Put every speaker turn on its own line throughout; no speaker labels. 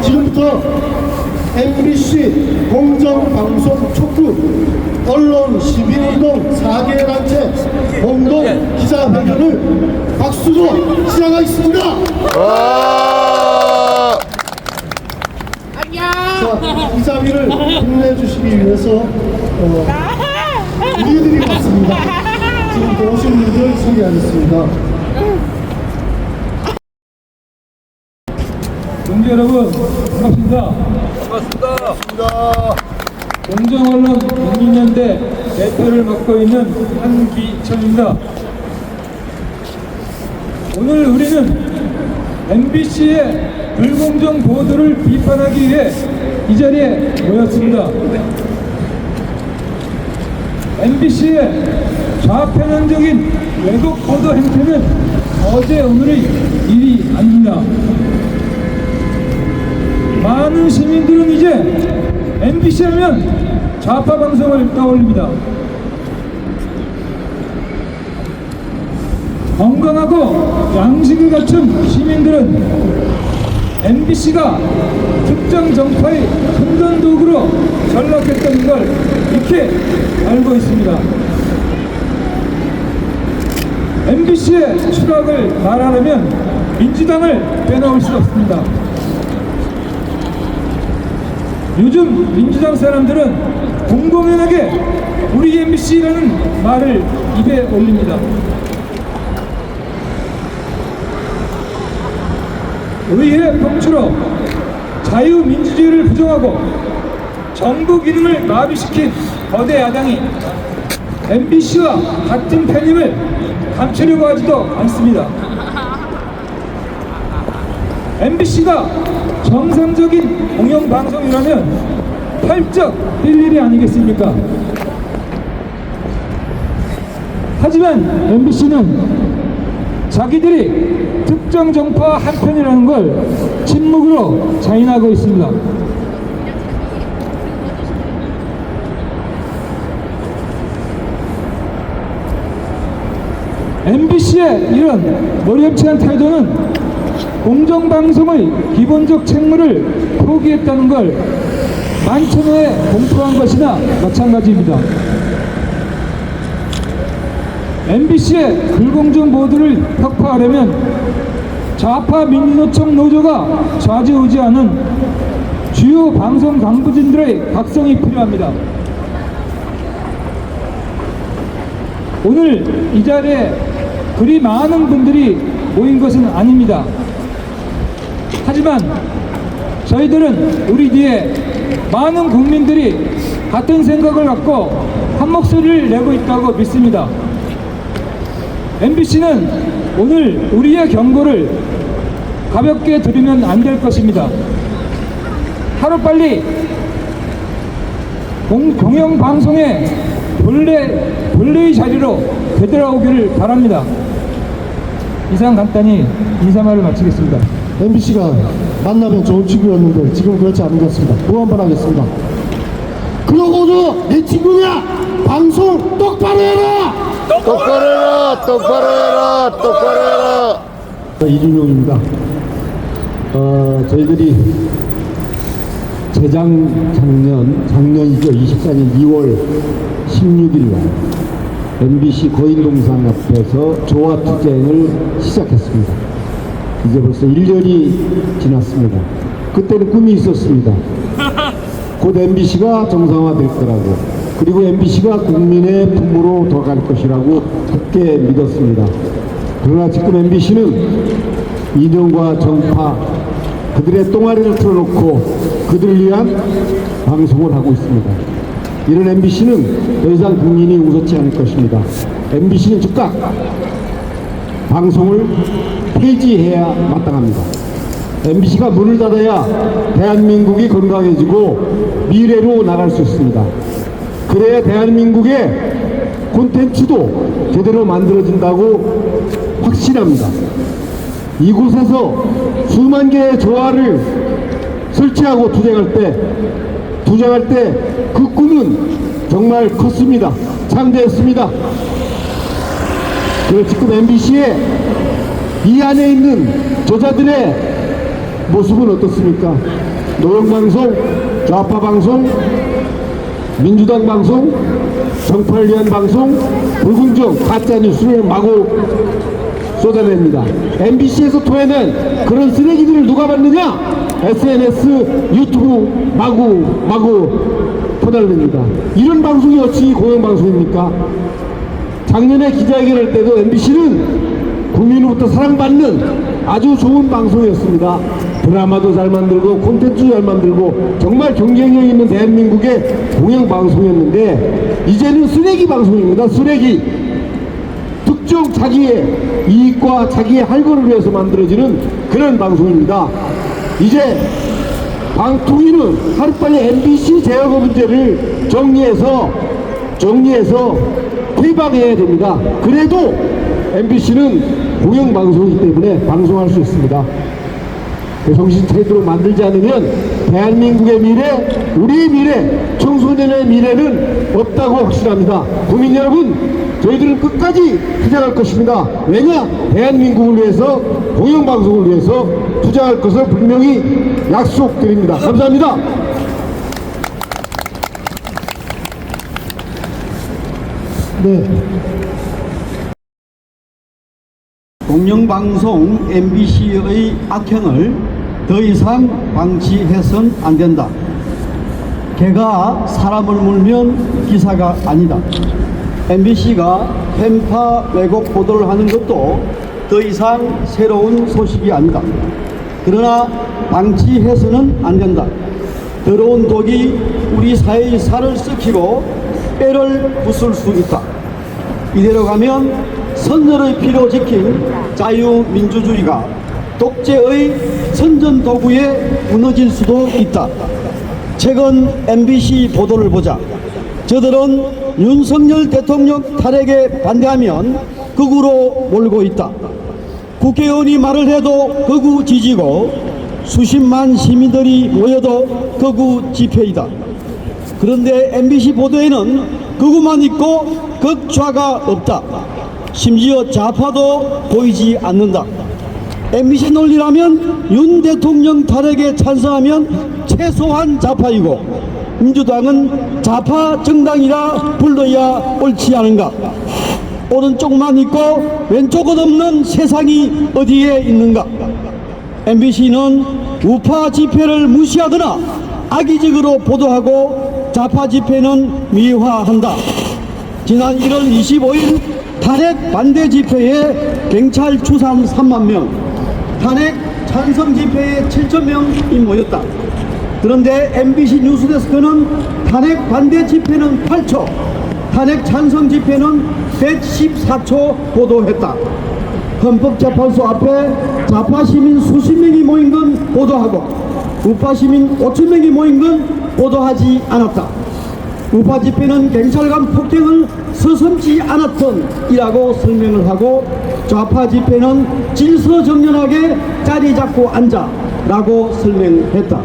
지금부터 MBC 공정방송 촉구 언론 시민운동 4개 단체 공동 기자회견을 박수로 시작하겠습니다. 자, 이 자리를 빛내주시기 위해서 우리들이 왔습니다. 지금 오신 분들 소개하겠습니다.
동지 여러분, 반갑습니다.
반갑습니다.
공정언론 국민연대 대표를 맡고 있는 한기천입니다. 오늘 우리는 MBC의 불공정 보도를 비판하기 위해 이 자리에 모였습니다. MBC의 좌편향적인 왜곡 보도 행태는 어제 오늘의 일이 아닙니다. 많은 시민들은 이제 MBC 하면 좌파 방송을 떠올립니다. 건강하고 양식을 갖춘 시민들은 MBC가 특정 정파의 선전 도구로 전락했다는 걸 익히 알고 있습니다. MBC의 추락을 말하려면 민주당을 빼놓을 수 없습니다. 요즘 민주당 사람들은 공공연하게 우리 MBC라는 말을 입에 올립니다. 의회 통치로 자유민주주의를 부정하고 정부 기능을 마비시킨 거대 야당이 MBC와 같은 편임을 감추려고 하지도 않습니다. MBC가 정상적인 공영방송이라면 펄쩍 뛸 일이 아니겠습니까? 하지만 MBC는 자기들이 특정 정파와 한편이라는 걸 침묵으로 자인하고 있습니다. MBC의 이런 머리엄치한 태도는 공정방송의 기본적 책무를 포기했다는 걸 만천하에 공표한 것이나 마찬가지입니다. MBC의 불공정 보도를 혁파하려면 좌파 민주노총 노조가 좌지우지하는 주요 방송 강부진들의 각성이 필요합니다. 오늘 이 자리에 그리 많은 분들이 모인 것은 아닙니다. 하지만 저희들은 우리 뒤에 많은 국민들이 같은 생각을 갖고 한 목소리를 내고 있다고 믿습니다. MBC는 오늘 우리의 경고를 가볍게 들으면 안 될 것입니다. 하루빨리 공영방송의 본래의 자리로 되돌아오기를 바랍니다. 이상 간단히 인사말을 마치겠습니다.
MBC가 만나면 좋은 친구였는데 지금 그렇지 않은 것 같습니다. 또 한 번 하겠습니다. 그러고도 내 친구냐! 방송 똑바로 해라!
똑바로 해라! 똑바로 해라! 똑바로 해라!
이준용입니다. 저희들이 작년이죠. 24년 2월 16일 날 MBC 거인동상 앞에서 조화투쟁을 시작했습니다. 이제 벌써 1년이 지났습니다. 그때는 꿈이 있었습니다. 곧 MBC가 정상화될 거라고, 그리고 MBC가 국민의 품으로 돌아갈 것이라고 굳게 믿었습니다. 그러나 지금 MBC는 이념과 정파, 그들의 똥아리를 틀어놓고 그들을 위한 방송을 하고 있습니다. 이런 MBC는 더 이상 국민이 웃었지 않을 것입니다. MBC는 즉각 방송을 폐지해야 마땅합니다. MBC가 문을 닫아야 대한민국이 건강해지고 미래로 나갈 수 있습니다. 그래야 대한민국의 콘텐츠도 제대로 만들어진다고 확신합니다. 이곳에서 수만 개의 조화를 설치하고 투쟁할 때 그 꿈은 정말 컸습니다. 창대했습니다. 그리고 지금 MBC의 이 안에 있는 저자들의 모습은 어떻습니까? 노영방송, 좌파방송, 민주당 방송, 정팔리한 방송, 불공정, 가짜뉴스를 마구 쏟아냅니다. MBC에서 토해낸 그런 쓰레기들을 누가 봤느냐? SNS, 유튜브 마구 퍼달립니다. 이런 방송이 어찌 공영방송입니까? 작년에 기자회견할 때도 MBC는 국민으로부터 사랑받는 아주 좋은 방송이었습니다. 드라마도 잘 만들고 콘텐츠 잘 만들고 정말 경쟁력 있는 대한민국의 공영방송이었는데 이제는 쓰레기 방송입니다. 쓰레기. 특정 자기의 이익과 자기의 할거를 위해서 만들어지는 그런 방송입니다. 이제 방통위는 하루빨리 MBC 재허가 문제를 정리해서 퇴방해야 됩니다. 그래도 MBC는 공영방송이기 때문에 방송할 수 있습니다. 정신 차리도록 만들지 않으면 대한민국의 미래, 우리의 미래, 청소년의 미래는 없다고 확신합니다. 국민 여러분, 저희들은 끝까지 투쟁할 것입니다. 왜냐? 대한민국을 위해서, 공영방송을 위해서 투쟁할 것을 분명히 약속드립니다. 감사합니다.
네.
공영방송 MBC의 악행을 더 이상 방치해선 안 된다. 개가 사람을 물면 기사가 아니다. MBC가 편파 왜곡 보도를 하는 것도 더 이상 새로운 소식이 아니다. 그러나 방치해서는 안 된다. 더러운 독이 우리 사회의 살을 썩히고 뼈를 부술 수 있다. 이대로 가면 선열의 피로 지킨 자유민주주의가 독재의 선전도구에 무너질 수도 있다. 최근 MBC 보도를 보자. 저들은 윤석열 대통령 탄핵에 반대하면 극우로 몰고 있다. 국회의원이 말을 해도 극우 지지고 수십만 시민들이 모여도 극우 집회이다. 그런데 MBC 보도에는 극우만 있고 극좌가 없다. 심지어 좌파도 보이지 않는다. MBC 논리라면 윤 대통령 탄핵에 찬성하면 최소한 좌파이고 민주당은 좌파 정당이라 불러야 옳지 않은가? 오른쪽만 있고 왼쪽은 없는 세상이 어디에 있는가? MBC는 우파 집회를 무시하거나 악의적으로 보도하고 좌파 집회는 미화한다. 지난 1월 25일 탄핵 반대 집회에 경찰 추산 3만 명, 탄핵 찬성 집회에 7천 명이 모였다. 그런데 MBC 뉴스데스크는 탄핵 반대 집회는 8초, 탄핵 찬성 집회는 114초 보도했다. 헌법재판소 앞에 좌파 시민 수십 명이 모인 건 보도하고 우파 시민 5천 명이 모인 건 보도하지 않았다. 우파 집회는 경찰관 폭행을 서슴지 않았던 이라고 설명을 하고 좌파 집회는 질서정연하게 자리 잡고 앉아 라고 설명했다.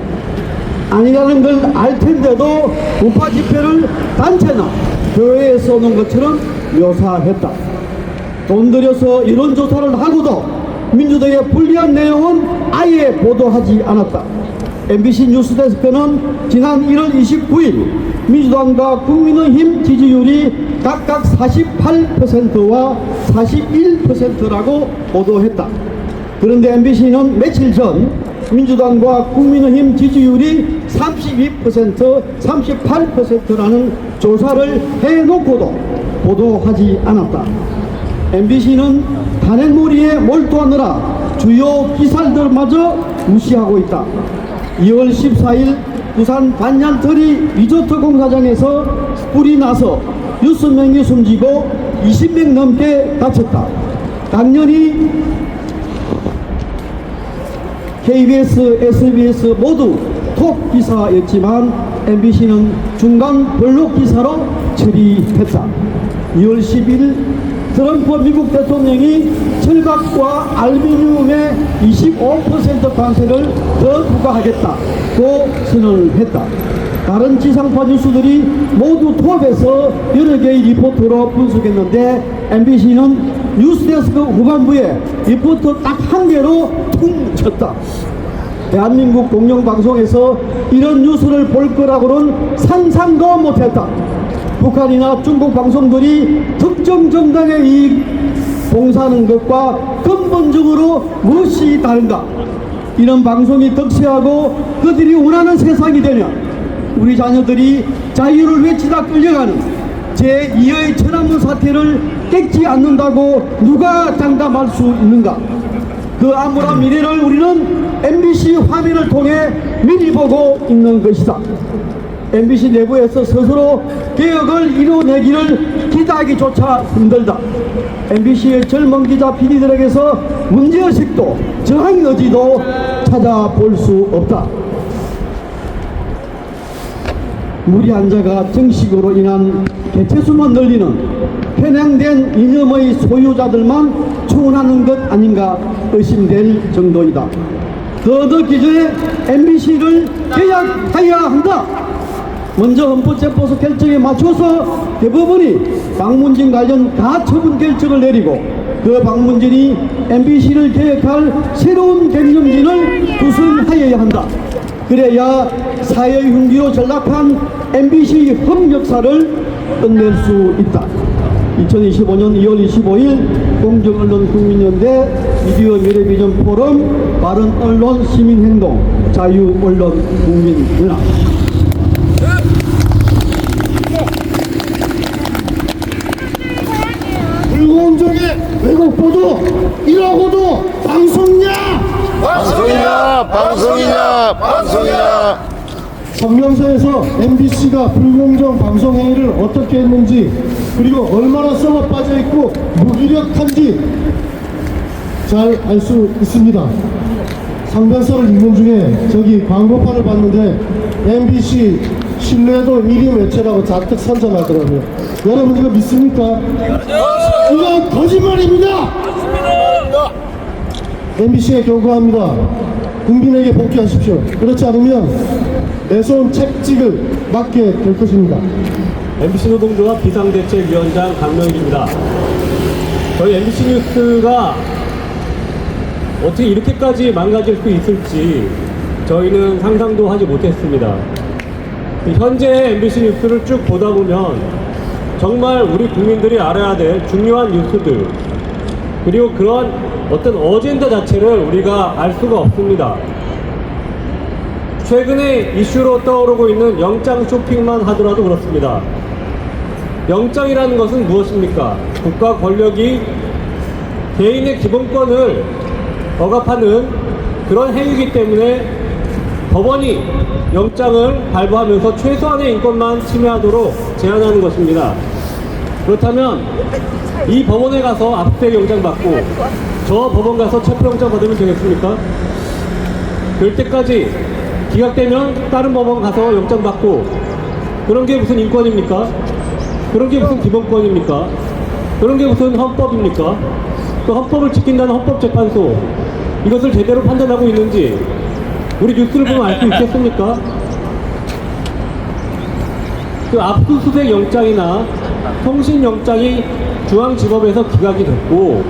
아니라는 걸 알 텐데도 우파 집회를 단체나 교회에 써놓은 것처럼 묘사했다. 돈 들여서 여론조사를 하고도 민주당에 불리한 내용은 아예 보도하지 않았다. MBC 뉴스데스크는 지난 1월 29일 민주당과 국민의힘 지지율이 각각 48%와 41%라고 보도했다. 그런데 MBC는 며칠 전 민주당과 국민의힘 지지율이 32%, 38%라는 조사를 해놓고도 보도하지 않았다. MBC는 탄핵몰이에 몰두하느라 주요 기사들마저 무시하고 있다. 2월 14일 부산 반얀터리 리조트 공사장에서 불이 나서 6명이 숨지고 20명 넘게 다쳤다. 당연히 KBS, SBS 모두 톱 기사였지만 MBC는 중간 블록 기사로 처리했다. 2월 10일 트럼프 미국 대통령이 철각과 알루미늄의 25% 관세를 더 부과하겠다고 선언을 했다. 다른 지상파 뉴스들이 모두 톱에서 여러 개의 리포트로 분석했는데 MBC는 뉴스데스크 후반부에 리포터 딱 한 개로 퉁 쳤다. 대한민국 공영방송에서 이런 뉴스를 볼 거라고는 상상도 못했다. 북한이나 중국 방송들이 특정 정당의 이익 봉사하는 것과 근본적으로 무엇이 다른가? 이런 방송이 득세하고 그들이 원하는 세상이 되면 우리 자녀들이 자유를 외치다 끌려가는 제2의 천안문 사태를 깨지 않는다고 누가 장담할 수 있는가? 그 암울한 미래를 우리는 MBC 화면을 통해 미리 보고 있는 것이다. MBC 내부에서 스스로 개혁을 이뤄내기를 기대하기조차 힘들다. MBC의 젊은 기자 PD들에게서 문제의식도 저항 의지도 찾아볼 수 없다. 무리 한자가 정식으로 인한 개체수만 늘리는 편향된 이념의 소유자들만 초원하는 것 아닌가 의심될 정도이다. 더더 기존의 MBC를 개혁해야 한다. 먼저 헌법재판소 결정에 맞춰서 대법원이 방문진 관련 가처분 결정을 내리고 그 방문진이 MBC를 개혁할 새로운 갱년진을 구성하여야 한다. 그래야 사회의 흉기로 전락한 MBC 험역사를 끝낼 수 있다. 2025년 2월 25일 공정언론 국민연대 미디어 미래비전 포럼 바른 언론 시민행동 자유언론 국민연합.
불공정의 왜곡 보도 이러고도 방송냐?
방송이냐 방송이냐 방송이냐.
성명서에서 MBC가 불공정 방송 행위를 어떻게 했는지 그리고 얼마나 썩어 빠져 있고 무기력한지 잘 알 수 있습니다. 상변서를 읽는 중에 저기 광고판을 봤는데 MBC 신뢰도 1위 매체라고 잔뜩 선전하더라고요. 여러분 이거 믿습니까? 이거 거짓말입니다. MBC에 경고합니다. 국민에게 복귀하십시오. 그렇지 않으면 매서운 책찍을 맞게 될 것입니다.
MBC 노동조합 비상대책위원장 강명일입니다. 저희 MBC 뉴스가 어떻게 이렇게까지 망가질 수 있을지 저희는 상상도 하지 못했습니다. 현재 MBC 뉴스를 쭉 보다 보면 정말 우리 국민들이 알아야 될 중요한 뉴스들 그리고 그런 어떤 어젠다 자체를 우리가 알 수가 없습니다. 최근에 이슈로 떠오르고 있는 영장 쇼핑만 하더라도 그렇습니다. 영장이라는 것은 무엇입니까? 국가 권력이 개인의 기본권을 억압하는 그런 행위이기 때문에 법원이 영장을 발부하면서 최소한의 인권만 침해하도록 제한하는 것입니다. 그렇다면 이 법원에 가서 압수수색 영장 받고 저 법원 가서 체포영장 받으면 되겠습니까? 그럴 때까지 기각되면 다른 법원 가서 영장 받고 그런 게 무슨 인권입니까? 그런 게 무슨 기본권입니까? 그런 게 무슨 헌법입니까? 또 헌법을 지킨다는 헌법재판소 이것을 제대로 판단하고 있는지 우리 뉴스를 보면 알 수 있겠습니까? 그 압수수색 영장이나 통신영장이 중앙지법에서 기각이 됐고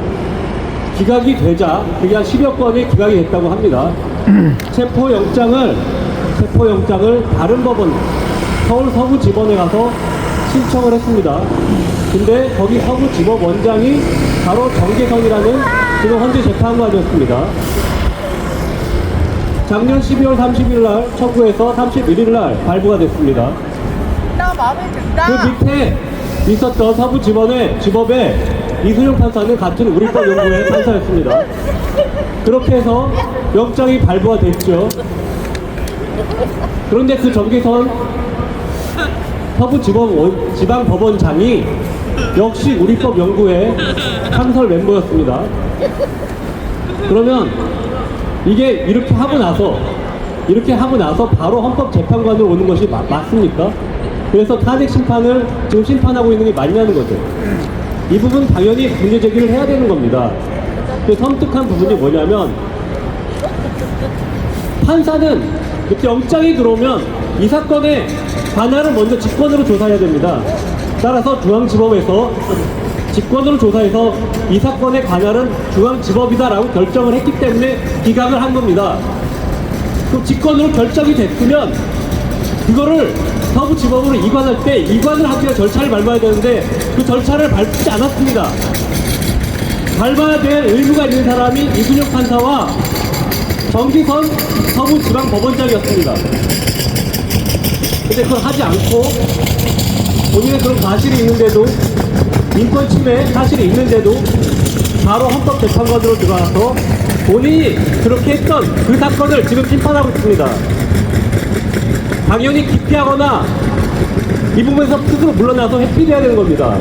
기각이 되자 그게 한 10여 건이 기각이 됐다고 합니다. 체포영장을 다른 법원 서울 서부지법에 가서 신청을 했습니다. 근데 거기 서부지법 원장이 바로 정계성이라는 지금 현재 재판관이었습니다. 작년 12월 30일 날 청구해서 31일 날 발부가 됐습니다.
나 마음에 든다.
그 밑에 있었던 서부지법의 이순영 판사는 같은 우리법 연구회 판사였습니다. 그렇게 해서 영장이 발부가 됐죠. 그런데 그 정계선 서부지법 지방법원장이 역시 우리법 연구회 상설 멤버였습니다. 그러면 이게 이렇게 하고 나서 바로 헌법재판관으로 오는 것이 맞습니까? 그래서 탄핵 심판을 지금 심판하고 있는 게 맞냐는 거죠. 이 부분 당연히 문제 제기를 해야 되는 겁니다. 섬뜩한 부분이 뭐냐면 판사는 이렇게 영장이 들어오면 이 사건의 관할을 먼저 직권으로 조사해야 됩니다. 따라서 중앙지법에서 직권으로 조사해서 이 사건의 관할은 중앙지법이다라고 결정을 했기 때문에 기각을 한 겁니다. 그럼 직권으로 결정이 됐으면 그거를 서부지법으로 이관할 때 이관을 하기 위한 절차를 밟아야 되는데 그 절차를 밟지 않았습니다. 밟아야 될 의무가 있는 사람이 이준혁 판사와 정기선 서부지방법원장이었습니다. 근데 그걸 하지 않고 본인의 그런 과실이 있는데도 인권 침해 사실이 있는데도 바로 헌법재판관으로 들어가서 본인이 그렇게 했던 그 사건을 지금 심판하고 있습니다. 당연히 기피하거나 이 부분에서 스스로 물러나서 회피해야 되는 겁니다.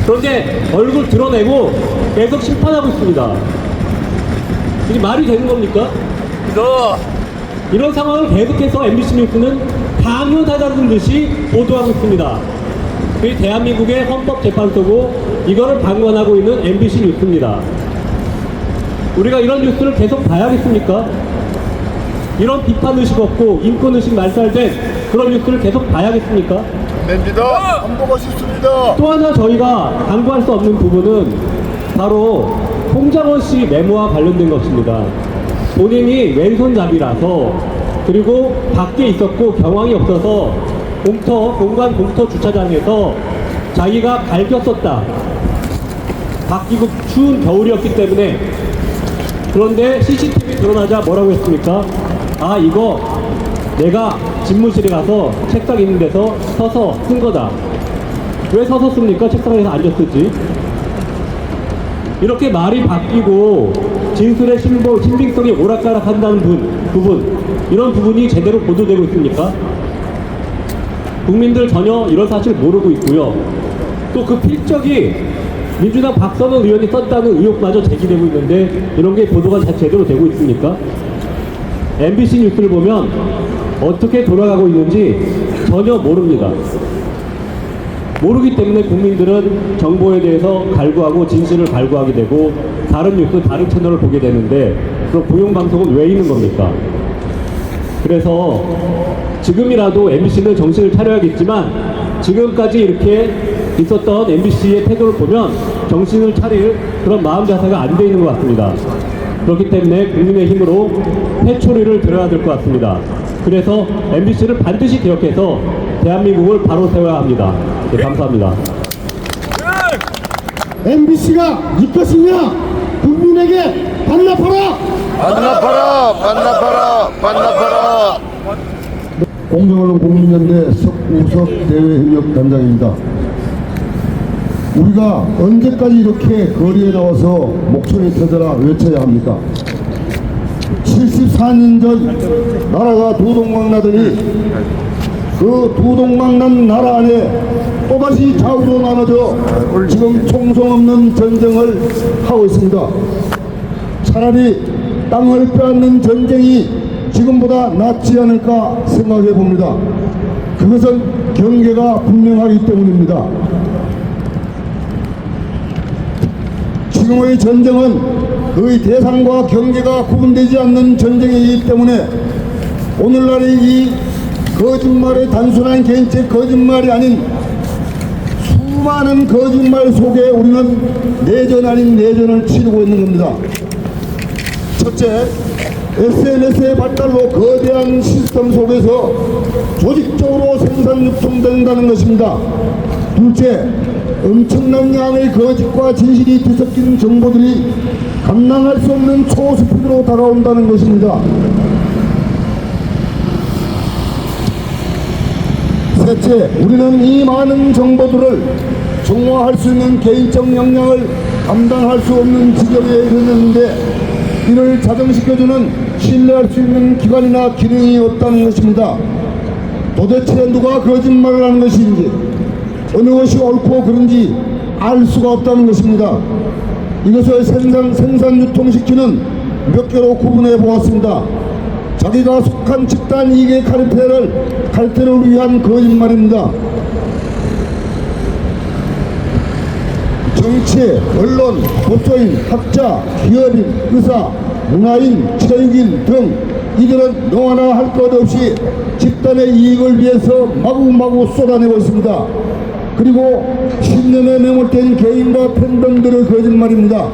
그런데 얼굴 드러내고 계속 심판하고 있습니다. 이게 말이 되는 겁니까? 이런 상황을 계속해서 MBC 뉴스는 당연하다는 듯이 보도하고 있습니다. 그게 대한민국의 헌법재판소고 이거를 방관하고 있는 MBC 뉴스입니다. 우리가 이런 뉴스를 계속 봐야겠습니까? 이런 비판의식 없고 인권의식 말살된 그런 뉴스를 계속 봐야겠습니까?
됩니다. 안 보고 싶습니다.
또 하나 저희가 강구할 수 없는 부분은 바로 홍장원 씨 메모와 관련된 것입니다. 본인이 왼손잡이라서 그리고 밖에 있었고 경황이 없어서 공간 공터 주차장에서 자기가 갈겼었다. 바뀌고 추운 겨울이었기 때문에. 그런데 CCTV 드러나자 뭐라고 했습니까? 아, 이거 내가 집무실에 가서 책상 있는 데서 서서 쓴 거다. 왜 서서 씁니까? 책상에서 앉아 쓰지. 이렇게 말이 바뀌고 진술의 신빙성이 오락가락한다는 부분, 이런 부분이 제대로 보도되고 있습니까? 국민들 전혀 이런 사실 모르고 있고요. 또 그 필적이 민주당 박선원 의원이 썼다는 의혹마저 제기되고 있는데 이런 게 보도가 제대로 되고 있습니까? MBC 뉴스를 보면 어떻게 돌아가고 있는지 전혀 모릅니다. 모르기 때문에 국민들은 정보에 대해서 갈구하고 진실을 갈구하게 되고 다른 뉴스, 다른 채널을 보게 되는데 그럼 공영방송은 왜 있는 겁니까? 그래서 지금이라도 MBC는 정신을 차려야겠지만 지금까지 이렇게 있었던 MBC의 태도를 보면 정신을 차릴 그런 마음 자세가 안 돼 있는 것 같습니다. 그렇기 때문에 국민의힘으로 회초리를 들어야 될 것 같습니다. 그래서 MBC를 반드시 개혁해서 대한민국을 바로 세워야 합니다. 네, 감사합니다.
MBC가 이 것이냐? 국민에게 반납하라!
반납하라.
공정언론 국민연대 석우석 대외협력단장입니다. 우리가 언제까지 이렇게 거리에 나와서 목소리 터져라 외쳐야 합니까? 74년 전 나라가 두동강나더니 그 두동강난 나라 안에 또다시 좌우로 나눠져 지금 총성 없는 전쟁을 하고 있습니다. 차라리 땅을 빼앗는 전쟁이 지금보다 낫지 않을까 생각해 봅니다. 그것은 경계가 분명하기 때문입니다. 지금의 전쟁은 그의 대상과 경계가 구분되지 않는 전쟁이기 때문에 오늘날의 이 거짓말의 단순한 개인적 거짓말이 아닌 수많은 거짓말 속에 우리는 내전 아닌 내전을 치르고 있는 겁니다. 첫째, SNS의 발달로 거대한 시스템 속에서 조직적으로 생산 유통된다는 것입니다. 둘째, 엄청난 양의 거짓과 진실이 뒤섞인 정보들이 감당할 수 없는 초스피드로 다가온다는 것입니다. 셋째, 우리는 이 많은 정보들을 정화할 수 있는 개인적 역량을 감당할 수 없는 지경에 이르렀는데 이를 자정시켜주는 신뢰할 수 있는 기관이나 기능이 없다는 것입니다. 도대체 누가 거짓말을 하는 것인지 어느 것이 옳고 그른지 알 수가 없다는 것입니다. 이것을 생산 유통시키는 몇 개로 구분해 보았습니다. 자기가 속한 집단 이익의 칼퇴를 위한 거짓말입니다. 정치, 언론, 법조인, 학자, 기업인, 의사, 문화인, 체육인 등 이들은 너나 할 것 없이 집단의 이익을 위해서 마구마구 쏟아내고 있습니다. 그리고 신념에 매몰된 개인과 팬덤들의 거짓말입니다.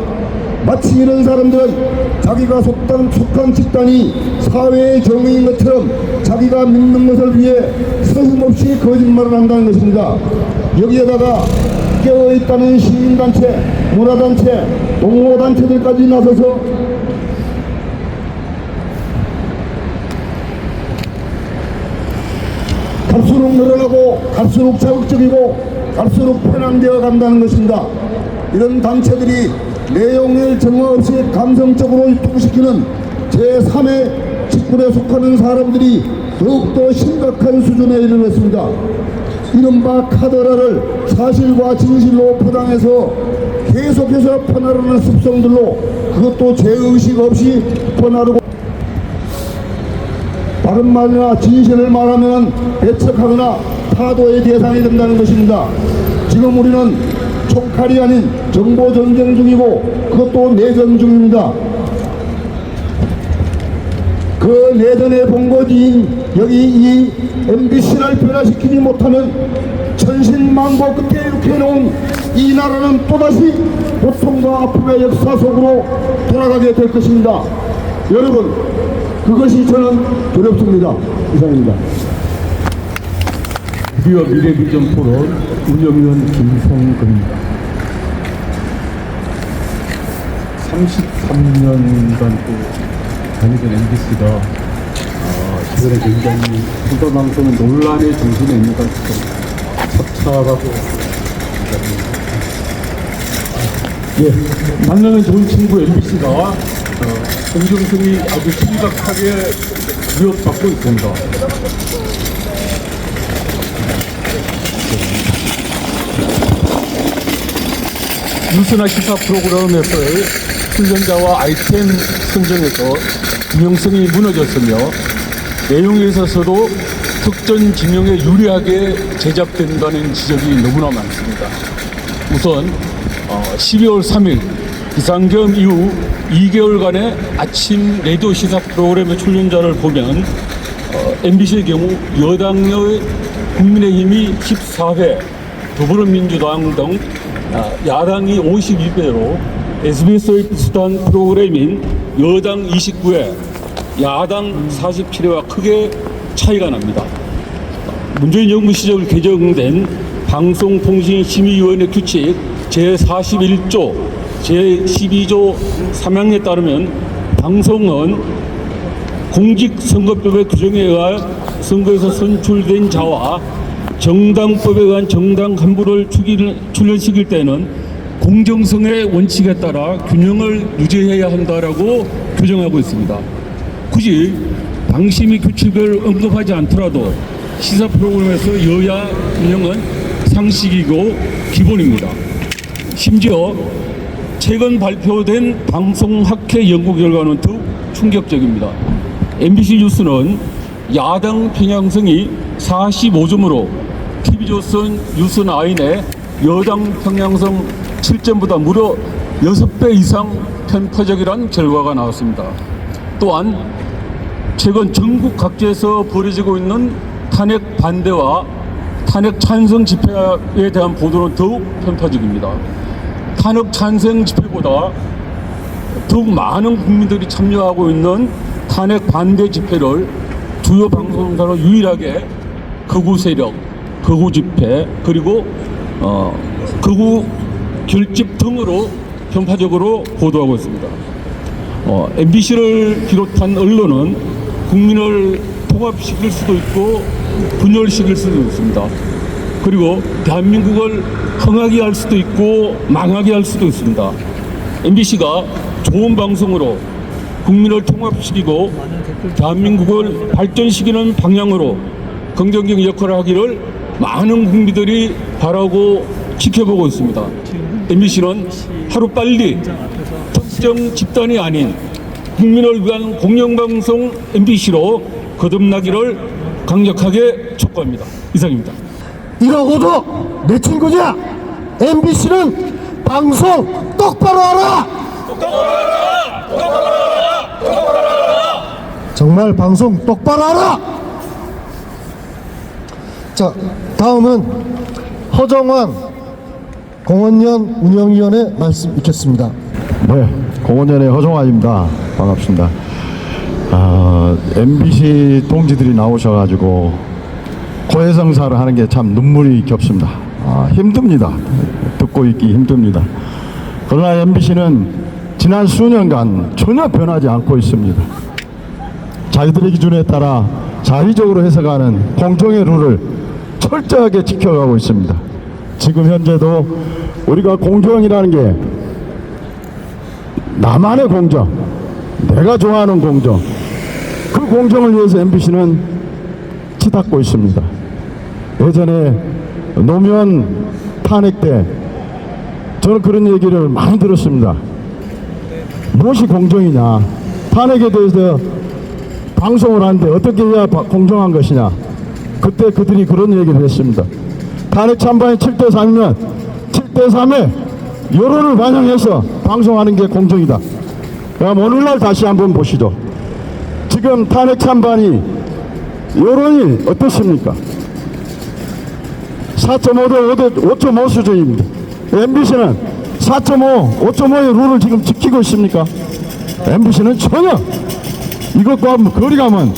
마치 이런 사람들은 자기가 속한 집단이 사회의 정의인 것처럼 자기가 믿는 것을 위해 서슴없이 거짓말을 한다는 것입니다. 여기에다가 깨어있다는 시민단체, 문화단체, 동호단체들까지 나서서 갈수록 늘어나고 갈수록 자극적이고 갈수록 편향되어 간다는 것입니다. 이런 단체들이 내용을 정화 없이 감성적으로 유통시키는 제3의 직군에 속하는 사람들이 더욱더 심각한 수준에 이르렀습니다. 이른바 카더라를 사실과 진실로 포장해서 계속해서 퍼나르는 습성들로 그것도 죄의식 없이 퍼나르고 바른 말이나 진실을 말하면 배척하거나 타도의 대상이 된다는 것입니다. 지금 우리는 총칼이 아닌 정보 전쟁 중이고 그것도 내전 중입니다. 그 내전의 본거지인 여기 이 MBC를 변화시키지 못하면 천신만고 끝에 이렇게 해놓은 이 나라는 또다시 고통과 아픔의 역사 속으로 돌아가게 될 것입니다. 여러분, 그것이 저는 두렵습니다. 이상입니다.
드디어 미래비전 토론 운영위원 김성근입니다. 33년간 또 다니던 MBC가 최근에 굉장히 선거방송은 논란의 중심에 있는 것 같아서 섭섭하고 만나면 좋은 친구 MBC가 공정성이 아주 심각하게 위협받고 있습니다. 뉴스나 시사 프로그램에서의 출연자와 아이템 선정에서 균형성이 무너졌으며 내용에 있어서도 특정 진영에 유리하게 제작된다는 지적이 너무나 많습니다. 우선 12월 3일 비상계엄 이후 2개월간의 아침 라디오 시사 프로그램의 출연자를 보면 MBC의 경우 여당의 국민의힘이 14회, 더불어민주당 등 야당이 52회로 SBS의 비슷한 프로그램인 여당 29회, 야당 47회와 크게 차이가 납니다. 문재인 정부 시절 개정된 방송통신심의위원회 규칙 제41조, 제12조 3항에 따르면 방송은 공직선거법의 규정에 의해 선거에서 선출된 자와 정당법에 의한 정당 간부를 출연시킬 때는 공정성의 원칙에 따라 균형을 유지해야 한다라고 규정하고 있습니다. 굳이 방심위 규칙을 언급하지 않더라도 시사 프로그램에서 여야 균형은 상식이고 기본입니다. 심지어 최근 발표된 방송학회 연구 결과는 더욱 충격적입니다. MBC 뉴스는 야당 편향성이 45점으로 TV조선 뉴스9의 여당 편향성 7점보다 무려 6배 이상 편파적이라는 결과가 나왔습니다. 또한 최근 전국 각지에서 벌어지고 있는 탄핵 반대와 탄핵 찬성 집회에 대한 보도는 더욱 편파적입니다. 탄핵 찬성 집회보다 더욱 많은 국민들이 참여하고 있는 탄핵 반대 집회를 주요 방송사로 유일하게 극우 세력, 극우 집회, 그리고 극우 결집 등으로 편파적으로 보도하고 있습니다. MBC를 비롯한 언론은 국민을 통합시킬 수도 있고 분열시킬 수도 있습니다. 그리고 대한민국을 흥하게 할 수도 있고 망하게 할 수도 있습니다. MBC가 좋은 방송으로 국민을 통합시키고 대한민국을 발전시키는 방향으로 긍정적인 역할을 하기를 많은 국민들이 바라고 지켜보고 있습니다. MBC는 하루빨리 특정 집단이 아닌 국민을 위한 공영방송 MBC로 거듭나기를 강력하게 촉구합니다. 이상입니다.
이러고도 내 친구냐? MBC는 방송 똑바로 하라! 정말 방송 똑바로 하라! 자, 다음은 허정환 공원연 운영위원회 말씀 듣겠습니다.
네, 공원연의 허정환입니다. 반갑습니다. MBC 동지들이 나오셔가지고 고해성사를 하는 게 참 눈물이 겹습니다. 힘듭니다. 듣고 있기 힘듭니다. 그러나 MBC는 지난 수년간 전혀 변하지 않고 있습니다. 자기들의 기준에 따라 자의적으로 해석하는 공정의 룰을 철저하게 지켜가고 있습니다. 지금 현재도 우리가 공정이라는 게 나만의 공정, 내가 좋아하는 공정, 그 공정을 위해서 MBC는 치닫고 있습니다. 예전에 노무현 탄핵 때 저는 그런 얘기를 많이 들었습니다. 무엇이 공정이냐, 탄핵에 대해서 방송을 하는데 어떻게 해야 공정한 것이냐, 그때 그들이 그런 얘기를 했습니다. 탄핵 찬반이 7대3이면 7대3에 여론을 반영해서 방송하는 게 공정이다. 그럼 오늘날 다시 한번 보시죠. 지금 탄핵 찬반이 여론이 어떻습니까? 4.5 대 5.5 수준입니다. MBC는 4.5, 5.5의 룰을 지금 지키고 있습니까? MBC는 전혀 이것과 거리감은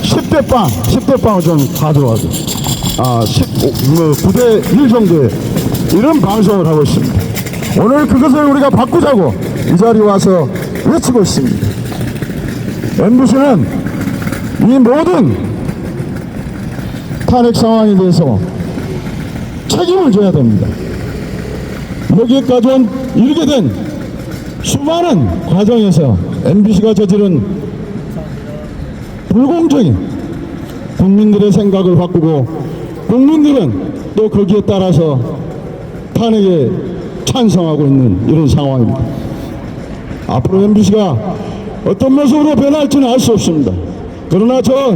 10대 빵을 좀 가져와도 9대 1 정도의 이런 방송을 하고 있습니다. 오늘 그것을 우리가 바꾸자고 이 자리에 와서 외치고 있습니다. MBC는 이 모든 탄핵 상황에 대해서 책임을 져야 됩니다. 여기까지 이르게 된 수많은 과정에서 MBC가 저지른 불공정인 국민들의 생각을 바꾸고 국민들은 또 거기에 따라서 탄핵에 찬성하고 있는 이런 상황입니다. 앞으로 MBC가 어떤 모습으로 변할지는 알 수 없습니다. 그러나 저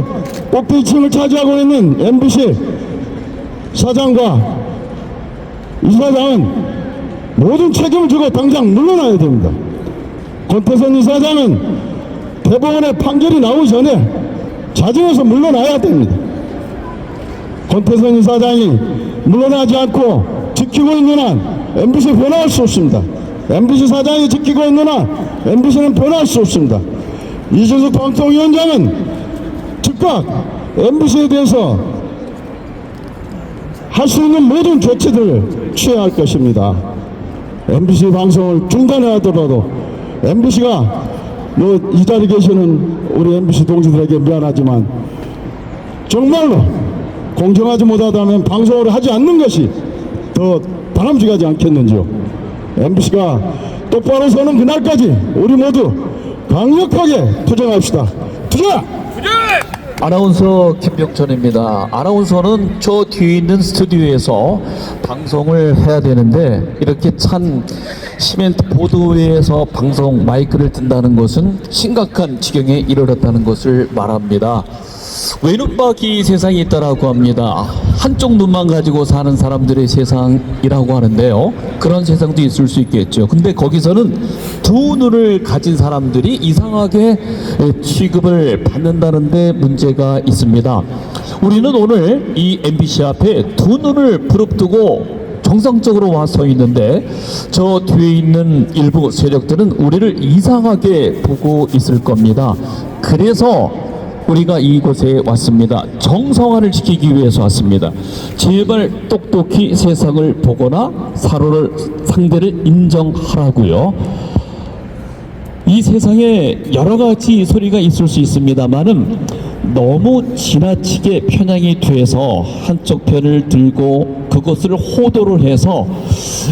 꼭대기층을 차지하고 있는 MBC 사장과 이사장은 모든 책임을 지고 당장 물러나야 됩니다. 권태선 이사장은 대법원의 판결이 나오기 전에 자진해서 물러나야 됩니다. 권태선 이사장이 물러나지 않고 지키고 있는 한 MBC 변화할 수 없습니다. MBC 사장이 지키고 있는 한 MBC는 변화할 수 없습니다. 이준석 방통위원장은 즉각 MBC에 대해서 할 수 있는 모든 조치들을 취해야 할 것입니다. MBC 방송을 중단해야 하더라도 MBC가 이 자리에 계시는 우리 MBC 동지들에게 미안하지만 정말로 공정하지 못하다면 방송을 하지 않는 것이 더 바람직하지 않겠는지요. MBC가 똑바로 서는 그날까지 우리 모두 강력하게 투쟁합시다. 투쟁!
아나운서 김병천입니다. 아나운서는 저 뒤에 있는 스튜디오에서 방송을 해야 되는데 이렇게 찬 시멘트 보드 위에서 방송 마이크를 든다는 것은 심각한 지경에 이르렀다는 것을 말합니다. 외눈박이 세상이 있다라고 합니다. 한쪽 눈만 가지고 사는 사람들의 세상이라고 하는데요. 그런 세상도 있을 수 있겠죠. 근데 거기서는 두 눈을 가진 사람들이 이상하게 취급을 받는다는데 문제가 있습니다. 우리는 오늘 이 MBC 앞에 두 눈을 부릅뜨고 정상적으로 와 서 있는데 저 뒤에 있는 일부 세력들은 우리를 이상하게 보고 있을 겁니다. 그래서 우리가 이곳에 왔습니다. 정성화를 지키기 위해서 왔습니다. 제발 똑똑히 세상을 보거나 상대를 인정하라고요. 이 세상에 여러 가지 소리가 있을 수 있습니다만은 너무 지나치게 편향이 돼서 한쪽 편을 들고 그것을 호도를 해서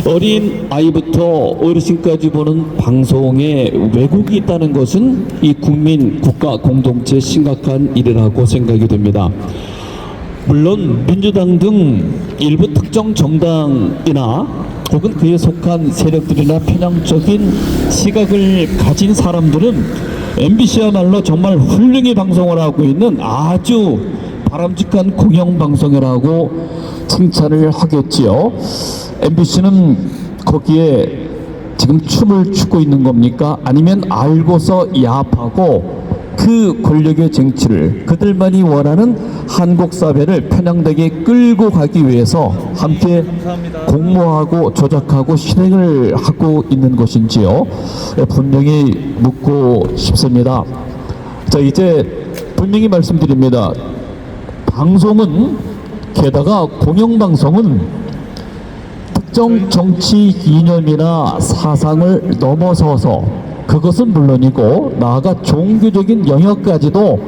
어린 아이부터 어르신까지 보는 방송에 왜곡이 있다는 것은 이 국민 국가 공동체의 심각한 일이라고 생각이 됩니다. 물론 민주당 등 일부 특정 정당이나 혹은 그에 속한 세력들이나 편향적인 시각을 가진 사람들은 MBC야말로 정말 훌륭히 방송을 하고 있는 아주 바람직한 공영방송이라고 칭찬을 하겠지요. MBC는 거기에 지금 춤을 추고 있는 겁니까? 아니면 알고서 야합하고 그 권력의 쟁취를 그들만이 원하는 한국 사회를 편향되게 끌고 가기 위해서 함께 공모하고 조작하고 실행을 하고 있는 것인지요? 분명히 묻고 싶습니다. 자, 이제 분명히 말씀드립니다. 방송은, 게다가 공영방송은 특정 정치 이념이나 사상을 넘어서서, 그것은 물론이고 나아가 종교적인 영역까지도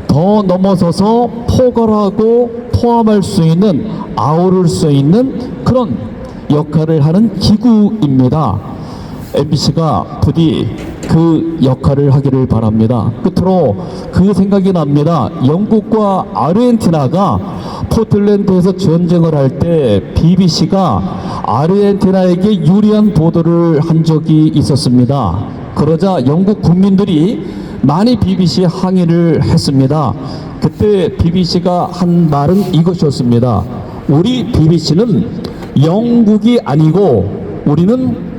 더 넘어서서 포괄하고 포함할 수 있는, 아우를 수 있는 그런 역할을 하는 기구입니다. MBC가 부디 그 역할을 하기를 바랍니다. 끝으로 그 생각이 납니다. 영국과 아르헨티나가 포틀랜드에서 전쟁을 할 때 BBC가 아르헨티나에게 유리한 보도를 한 적이 있었습니다. 그러자 영국 국민들이 많이 BBC에 항의를 했습니다. 그때 BBC가 한 말은 이것이었습니다. 우리 BBC는 영국이 아니고 우리는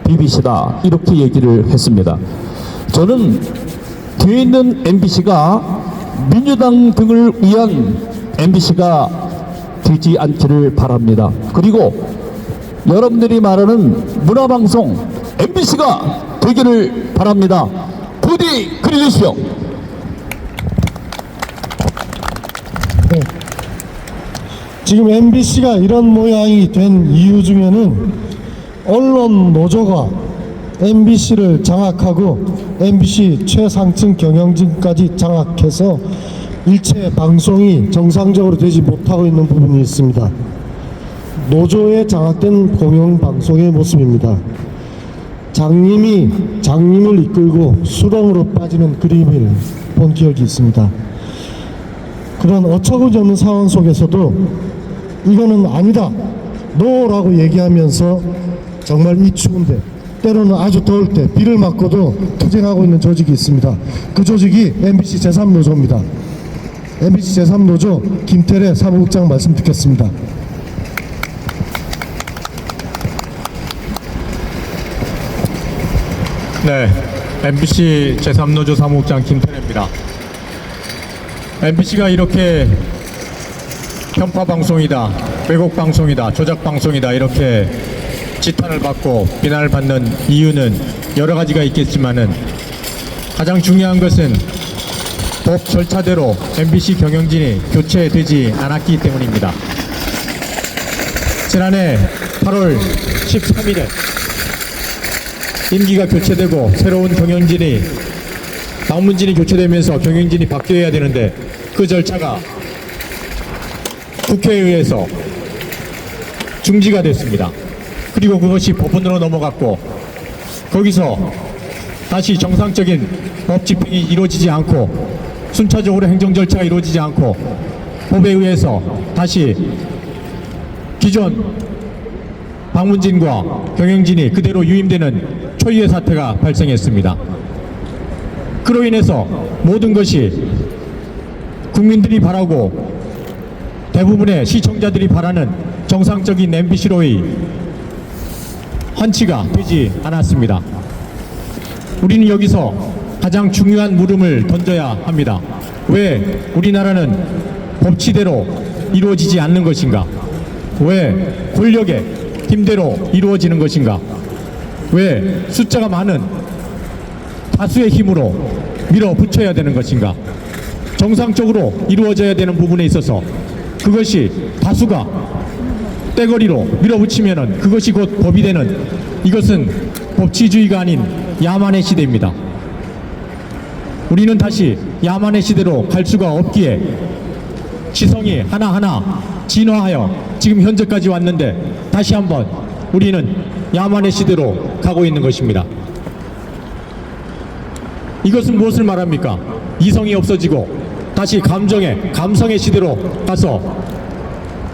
BBC다, 이렇게 얘기를 했습니다. 저는 뒤에 있는 MBC가 민주당 등을 위한 MBC가 되지 않기를 바랍니다. 그리고 여러분들이 말하는 문화방송 MBC가 되기를 바랍니다. 부디 그려주십시오.
네. 지금 MBC가 이런 모양이 된 이유 중에는 언론 노조가 MBC를 장악하고 MBC 최상층 경영진까지 장악해서 일체 방송이 정상적으로 되지 못하고 있는 부분이 있습니다. 노조에 장악된 공영방송의 모습입니다. 장님을 이끌고 수렁으로 빠지는 그림을 본 기억이 있습니다. 그런 어처구니 없는 상황 속에서도 이거는 아니다, 노라고 얘기하면서 정말 이 추운데, 때로는 아주 더울 때 비를 맞고도 투쟁하고 있는 조직이 있습니다. 그 조직이 MBC 제3노조입니다. MBC 제3노조 김태래 사무국장 말씀 듣겠습니다.
네, MBC 제3노조 사무국장 김태래입니다. MBC가 이렇게 편파방송이다, 왜곡방송이다, 조작방송이다 이렇게 지탄을 받고 비난을 받는 이유는 여러 가지가 있겠지만은 가장 중요한 것은 법 절차대로 MBC 경영진이 교체되지 않았기 때문입니다. 지난해 8월 13일에 임기가 교체되고 새로운 경영진이, 방문진이 교체되면서 경영진이 바뀌어야 되는데 그 절차가 국회에 의해서 중지가 됐습니다. 그리고 그것이 법원으로 넘어갔고 거기서 다시 정상적인 법 집행이 이루어지지 않고 순차적으로 행정 절차가 이루어지지 않고 법에 의해서 다시 기존 방문진과 경영진이 그대로 유임되는 초유의 사태가 발생했습니다. 그로 인해서 모든 것이 국민들이 바라고 대부분의 시청자들이 바라는 정상적인 MBC로의 환치가 되지 않았습니다. 우리는 여기서 가장 중요한 물음을 던져야 합니다. 왜 우리나라는 법치대로 이루어지지 않는 것인가? 왜 권력의 힘대로 이루어지는 것인가? 왜 숫자가 많은 다수의 힘으로 밀어붙여야 되는 것인가? 정상적으로 이루어져야 되는 부분에 있어서 그것이 다수가 떼거리로 밀어붙이면은 그것이 곧 법이 되는, 이것은 법치주의가 아닌 야만의 시대입니다. 우리는 다시 야만의 시대로 갈 수가 없기에 시성이 하나하나 진화하여 지금 현재까지 왔는데 다시 한번 우리는 야만의 시대로 가고 있는 것입니다. 이것은 무엇을 말합니까? 이성이 없어지고 다시 감성의 시대로 가서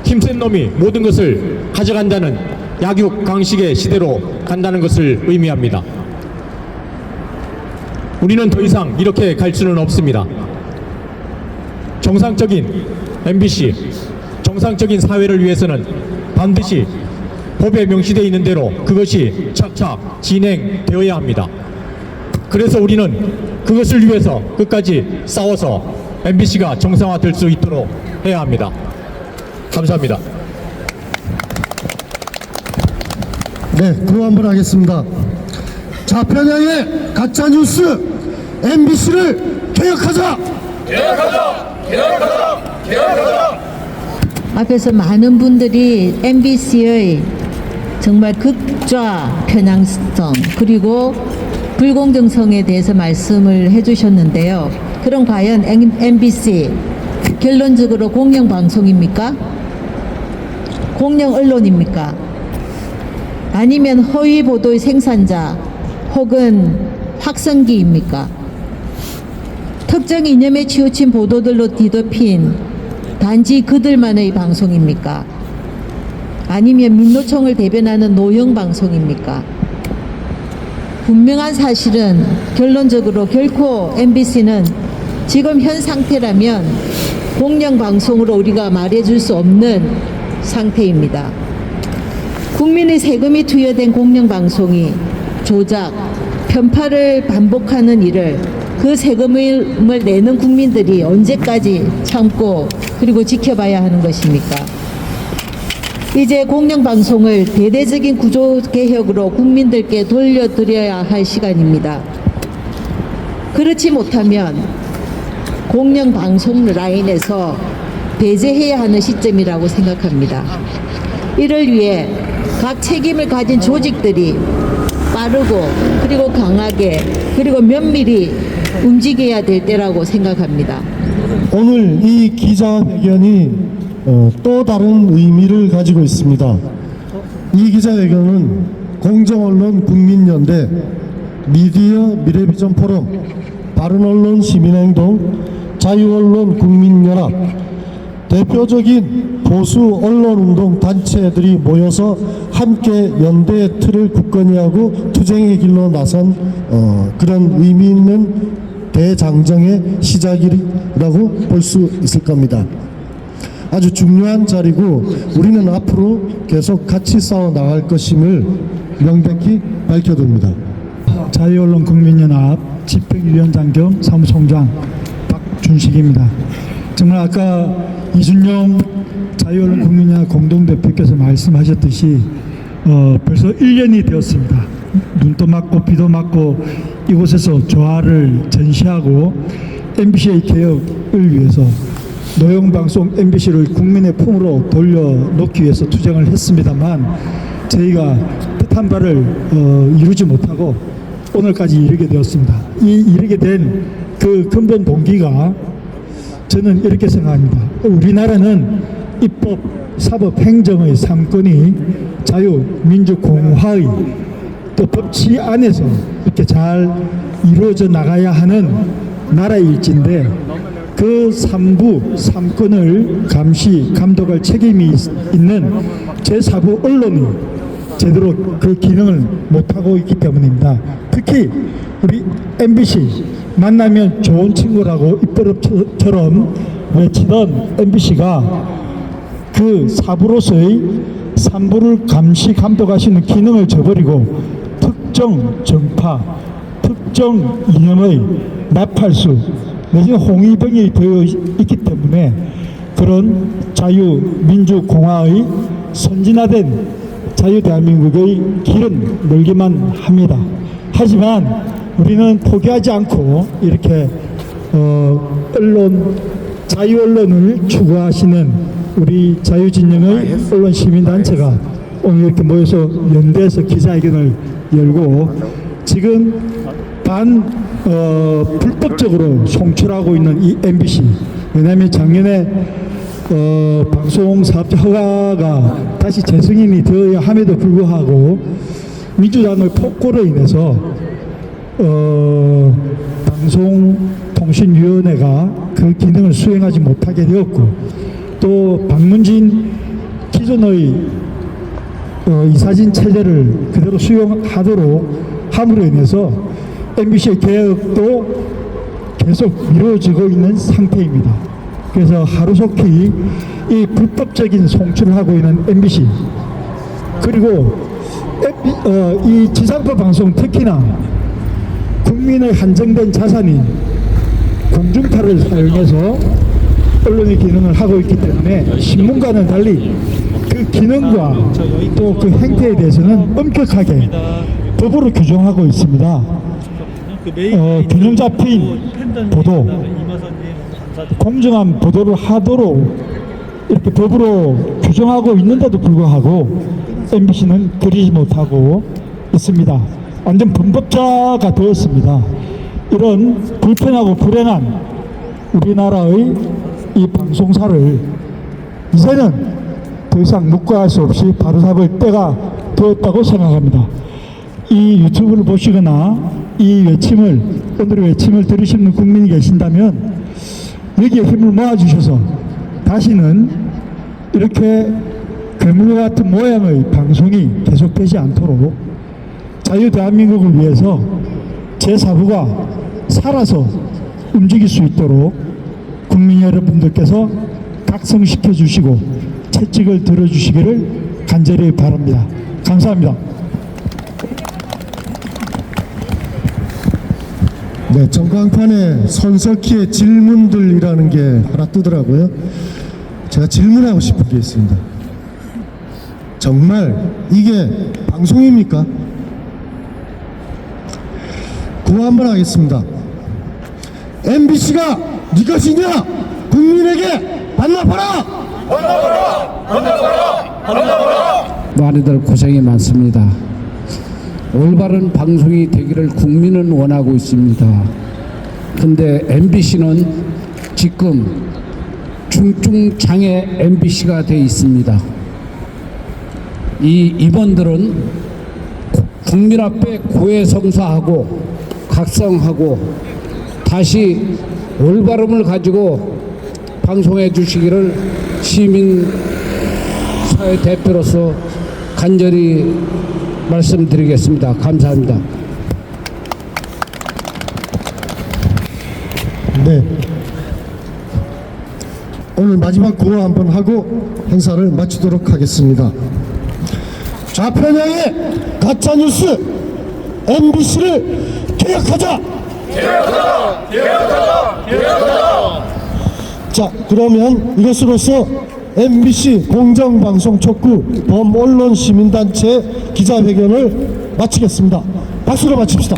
힘센 놈이 모든 것을 가져간다는 약육강식의 시대로 간다는 것을 의미합니다. 우리는 더 이상 이렇게 갈 수는 없습니다. 정상적인 MBC, 정상적인 사회를 위해서는 반드시 법에 명시되어 있는 대로 그것이 착착 진행되어야 합니다. 그래서 우리는 그것을 위해서 끝까지 싸워서 MBC가 정상화될 수 있도록 해야 합니다. 감사합니다.
네, 그거 한번 하겠습니다. 자, 편향의 가짜뉴스 MBC를 개혁하자!
앞에서 많은 분들이 MBC의 정말 극좌 편향성 그리고 불공정성에 대해서 말씀을 해주셨는데요. 그럼 과연 MBC 결론적으로 공영방송입니까? 공영 언론입니까? 아니면 허위 보도의 생산자 혹은 확성기입니까? 특정 이념에 치우친 보도들로 뒤덮인 단지 그들만의 방송입니까? 아니면 민노총을 대변하는 노영 방송입니까? 분명한 사실은 결론적으로 결코 MBC는 지금 현 상태라면 공영방송으로 우리가 말해줄 수 없는 상태입니다. 국민의 세금이 투여된 공영방송이 조작, 편파를 반복하는 일을 그 세금을 내는 국민들이 언제까지 참고 그리고 지켜봐야 하는 것입니까? 이제 공영방송을 대대적인 구조개혁으로 국민들께 돌려드려야 할 시간입니다. 그렇지 못하면 공영방송 라인에서 배제해야 하는 시점이라고 생각합니다. 이를 위해 각 책임을 가진 조직들이 빠르고 그리고 강하게 그리고 면밀히 움직여야 될 때라고 생각합니다.
오늘 이 기자회견이 또 다른 의미를 가지고 있습니다. 이 기자회견은 공정언론 국민연대, 미디어 미래비전 포럼, 바른언론 시민행동, 자유언론 국민연합, 대표적인 보수 언론운동 단체들이 모여서 함께 연대의 틀을 굳건히 하고 투쟁의 길로 나선 그런 의미 있는 대장정의 시작이라고 볼 수 있을 겁니다. 아주 중요한 자리고 우리는 앞으로 계속 같이 싸워 나갈 것임을 명백히 밝혀둡니다.
자유언론 국민연합 집행위원장 겸 사무총장 박준식입니다. 정말 아까 이준용 자유언론 국민연합 공동대표께서 말씀하셨듯이 벌써 1년이 되었습니다. 눈도 맞고 비도 맞고 이곳에서 조화를 전시하고 MBC의 개혁을 위해서 노영방송 MBC를 국민의 품으로 돌려놓기 위해서 투쟁을 했습니다만 저희가 뜻한 바를 이루지 못하고 오늘까지 이르게 되었습니다. 이르게 된 그 근본 동기가 저는 이렇게 생각합니다. 우리나라는 입법, 사법, 행정의 3권이 자유민주공화의 또 법치 안에서 이렇게 잘 이루어져 나가야 하는 나라일진데 그 3권을 감시, 감독할 책임이 있는 제4부 언론이 제대로 그 기능을 못하고 있기 때문입니다. 특히 우리 MBC 만나면 좋은 친구라고 입버릇처럼 외치던 MBC가 그 4부로서의 3부를 감시, 감독하시는 기능을 저버리고 특정 정파, 특정 이념의 나팔수 내지는 홍위병이 되어 있기 때문에 그런 자유민주공화의 선진화된 자유대한민국의 길은 멀기만 합니다. 하지만 우리는 포기하지 않고 이렇게 자유언론을 추구하시는 우리 자유진영의 언론 시민단체가 오늘 이렇게 모여서 연대해서 기자회견을 열고 지금 불법적으로 송출하고 있는 이 MBC, 왜냐하면 작년에 방송사업자 허가가 다시 재승인이 되어야 함에도 불구하고 민주당의 폭거로 인해서 방송통신위원회가 그 기능을 수행하지 못하게 되었고 또 박문진 기존의 이사진 체제를 그대로 수용하도록 함으로 인해서 MBC의 개혁도 계속 미뤄지고 있는 상태입니다. 그래서 하루속히 이 불법적인 송출을 하고 있는 MBC 그리고 이 지상파 방송 특히나 국민의 한정된 자산인 공중파를 사용해서 언론의 기능을 하고 있기 때문에 신문과는 달리 그 기능과 또 그 행태에 대해서는 엄격하게 법으로 규정하고 있습니다. 균형 잡힌 보도, 공정한 보도를 하도록 이렇게 법으로 규정하고 있는데도 불구하고 MBC는 그리지 못하고 있습니다. 완전 범법자가 되었습니다. 이런 불편하고 불행한 우리나라의 이 방송사를 이제는 더 이상 묵과할 수 없이 바로잡을 때가 되었다고 생각합니다. 이 유튜브를 보시거나 이 외침을, 오늘의 외침을 들으시는 국민이 계신다면 여기에 힘을 모아주셔서 다시는 이렇게 괴물과 같은 모양의 방송이 계속되지 않도록 자유 대한민국을 위해서 제4부가 살아서 움직일 수 있도록 국민 여러분들께서 각성시켜 주시고 채찍을 들어주시기를 간절히 바랍니다. 감사합니다.
네, 전광판에 손석희의 질문들이라는 게 하나 뜨더라고요. 제가 질문하고 싶은 게 있습니다. 정말 이게 방송입니까? 구호 한번 하겠습니다. MBC가 네 것이냐? 국민에게 반납하라!
많이들 고생이 많습니다. 올바른 방송이 되기를 국민은 원하고 있습니다. 근데 MBC는 지금 중증장애 MBC가 돼 있습니다. 이 임원들은 국민 앞에 고해성사하고 각성하고 다시 올바름을 가지고 방송해 주시기를 시민사회 대표로서 간절히 말씀드리겠습니다. 감사합니다.
네. 오늘 마지막 구호 한번 하고 행사를 마치도록 하겠습니다. 좌편향의 가짜뉴스 MBC를 개혁하자! 개혁하자! 자, 그러면 이것으로서 MBC 공정방송 촉구 범언론 시민단체 기자회견을 마치겠습니다. 박수로 마칩시다.